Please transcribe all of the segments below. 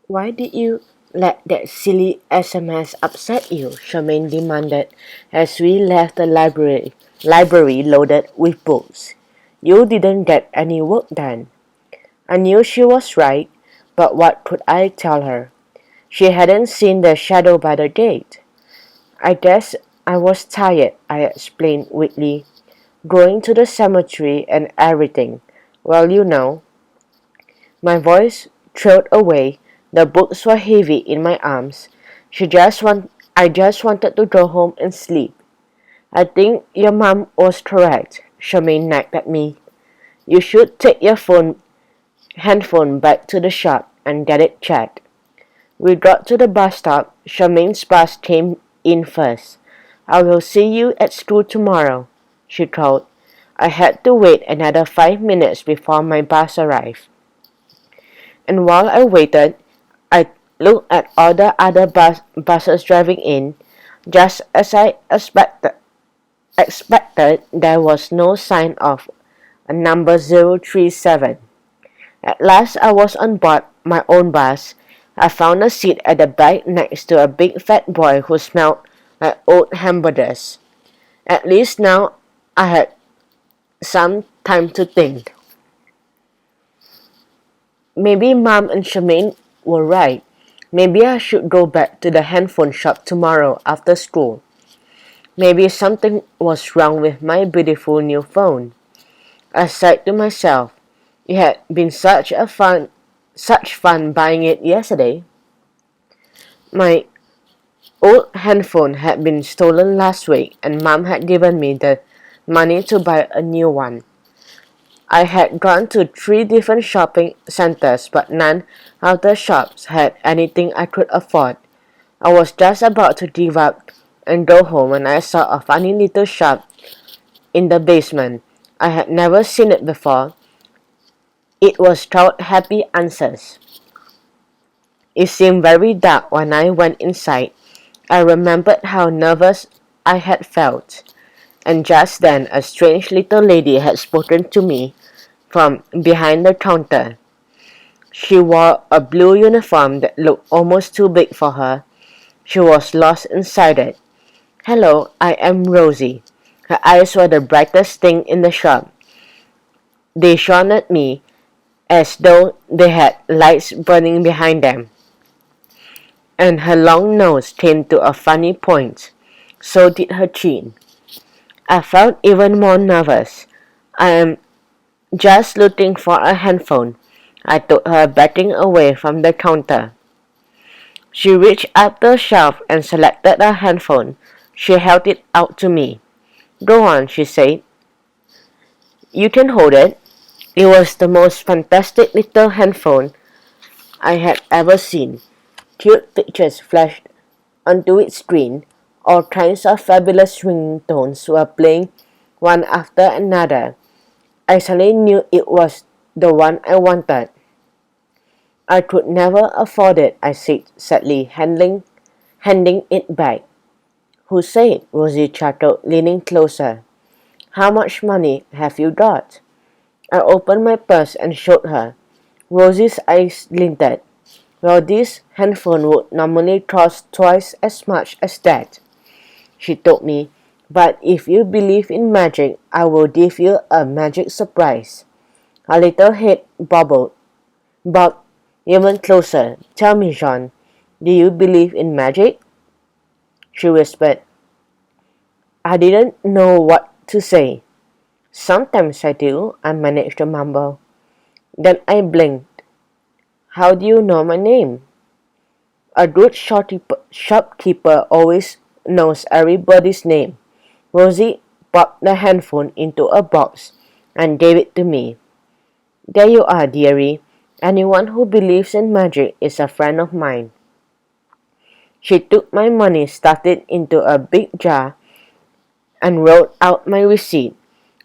Why did you let that silly SMS upset you? Charmaine demanded as we left the library loaded with books. You didn't get any work done. I knew she was right, but what could I tell her? She hadn't seen the shadow by the gate. I guess I was tired, I explained weakly. Going to the cemetery and everything. Well, my voice trailed away. The books were heavy in my arms. I just wanted to go home and sleep. I think your mom was correct, Charmaine nagged at me. You should take your handphone back to the shop and get it checked. We got to the bus stop. Charmaine's bus came in first. I will see you at school tomorrow, she told. I had to wait another 5 minutes before my bus arrived. And while I waited, I looked at all the other buses driving in. Just as I expected, there was no sign of a number 037. At last I was on board my own bus. I found a seat at the back next to a big fat boy who smelled like old hamburgers. At least now I had some time to think. Maybe Mom and Charmaine were right. Maybe I should go back to the handphone shop tomorrow after school. Maybe something was wrong with my beautiful new phone. I sighed to myself. It had been such fun buying it yesterday. My old handphone had been stolen last week and Mom had given me the money to buy a new one. I had gone to 3 different shopping centers, but none of the shops had anything I could afford. I was just about to give up and go home when I saw a funny little shop in the basement. I had never seen it before. It was called Happy Answers. It seemed very dark when I went inside. I remembered how nervous I had felt, and just then a strange little lady had spoken to me from behind the counter. She wore a blue uniform that looked almost too big for her. She was lost inside it. Hello, I am Rosie. Her eyes were the brightest thing in the shop. They shone at me as though they had lights burning behind them. And her long nose came to a funny point. So did her chin. I felt even more nervous. I am just looking for a handphone, I told her, backing away from the counter. She reached up the shelf and selected a handphone. She held it out to me. Go on, she said. You can hold it. It was the most fantastic little handphone I had ever seen. Cute pictures flashed onto its screen. All kinds of fabulous ringtones were playing one after another. I suddenly knew it was the one I wanted. I could never afford it, I said sadly, handing it back. Who said? Rosie chuckled, leaning closer. How much money have you got? I opened my purse and showed her. Rosie's eyes glinted. Well, this handphone would normally cost twice as much as that, she told me. But if you believe in magic, I will give you a magic surprise. Her little head bobbed even closer. Tell me, Jean, do you believe in magic? She whispered. I didn't know what to say. Sometimes I do, I managed to mumble. Then I blinked. How do you know my name? A good shopkeeper always knows everybody's name. Rosie popped the handphone into a box and gave it to me. There you are, dearie. Anyone who believes in magic is a friend of mine. She took my money, stuffed it into a big jar, and wrote out my receipt.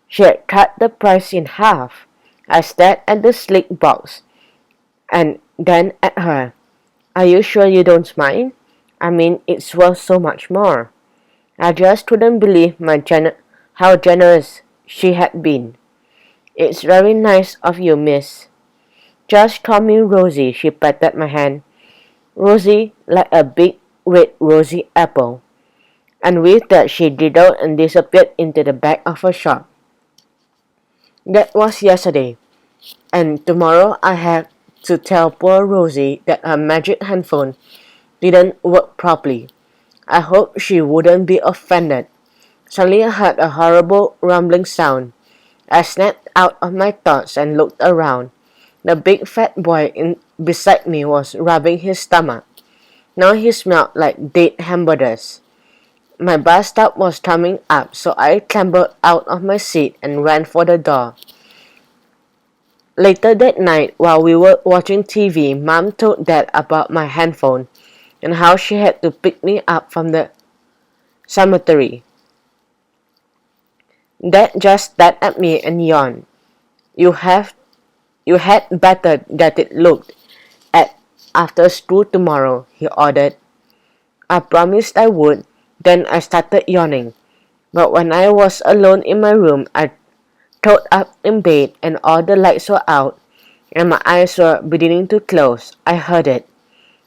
She had cut the price in half. I stared at the sleek box and then at her. Are you sure you don't mind? I mean, it's worth so much more. I just couldn't believe how generous she had been. It's very nice of you, miss. Just call me Rosie, she patted my hand. rosy like a big red rosy apple. And with that she diddled and disappeared into the back of her shop. That was yesterday, and tomorrow I had to tell poor Rosie that her magic handphone didn't work properly. I hoped she wouldn't be offended. Suddenly I heard a horrible rumbling sound. I snapped out of my thoughts and looked around. The big fat boy beside me was rubbing his stomach. Now he smelled like dead hamburgers. My bus stop was coming up, so I clambered out of my seat and ran for the door. Later that night, while we were watching TV, Mom told Dad about my handphone and how she had to pick me up from the cemetery. Dad just stared at me and yawned. You had better get it looked at after school tomorrow, he ordered. I promised I would, then I started yawning. But when I was alone in my room, I curled up in bed and all the lights were out and my eyes were beginning to close. I heard it.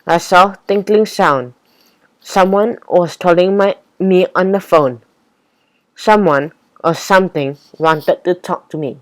A soft tinkling sound. Someone was calling me on the phone. Someone or something wanted to talk to me.